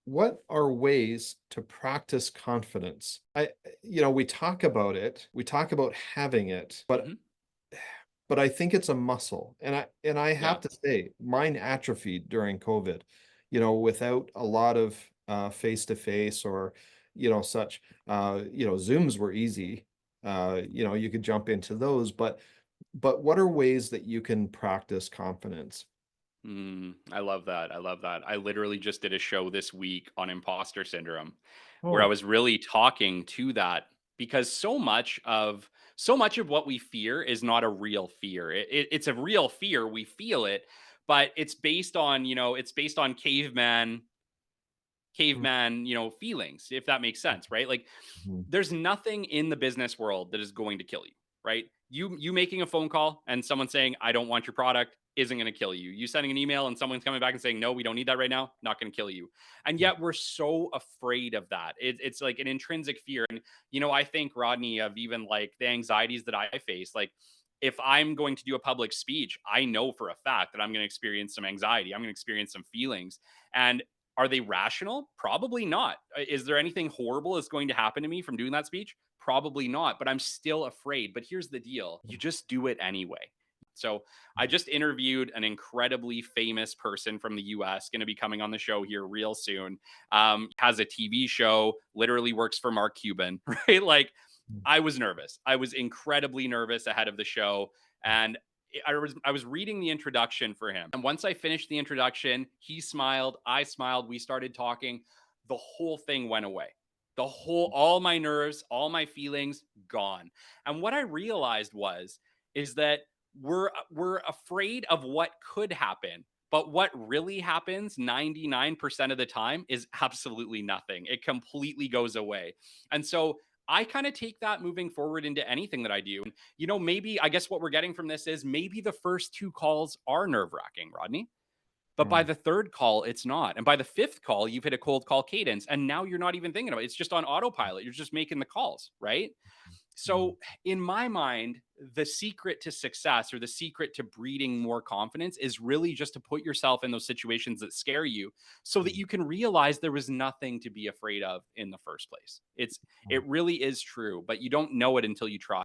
what are ways to practice confidence? We talk about it, we talk about having it, but Mhm. I think it's a muscle. And I Yeah. have to say, mine atrophied during COVID, without a lot of face to face or, such. Zooms were easy. You could jump into those, but what are ways that you can practice confidence? I love that. I love that. I literally just did a show this week on imposter syndrome where I Oh. was really talking to that because so much of what we fear is not a real fear. It's a real fear. We feel it, but it's based on, it's based on caveman, feelings, if that makes sense, right? Like Mhm. there's nothing in the business world that is going to kill you, right? You making a phone call and someone saying, "I don't want your product," isn't going to kill you. You sending an email and someone's coming back and saying, "No, we don't need that right now," not going to kill you. And yet we're so afraid of that. It's like an intrinsic fear. And I think, Rodney, of even like the anxieties that I face, like if I'm going to do a public speech, I know for a fact that I'm going to experience some anxiety. I'm going to experience some feelings. And are they rational? Probably not. Is there anything horrible that's going to happen to me from doing that speech? Probably not, but I'm still afraid. But here's the deal, you just do it anyway. So I just interviewed an incredibly famous person from the US, going to be coming on the show here real soon. Has a TV show, literally works for Mark Cuban, right? Like I was nervous. I was incredibly nervous ahead of the show. And I was reading the introduction for him. And once I finished the introduction, he smiled, I smiled, we started talking. The whole thing went away. All my nerves, all my feelings gone. And what I realized is that we're afraid of what could happen. But what really happens 99% of the time is absolutely nothing. It completely goes away. And so I kind of take that moving forward into anything that I do. Maybe I guess what we're getting from this is maybe the first two calls are nerve wracking, Rodney. But by Mm. the third call, it's not. And by the fifth call, you've hit a cold call cadence. And now you're not even thinking about it. It's just on autopilot. You're just making the calls, right? Mm. So, in my mind, the secret to success or the secret to breeding more confidence is really just to put yourself in those situations that scare you so that Mm. you can realize there was nothing to be afraid of in the first place. It really is true, but you don't know it until you try.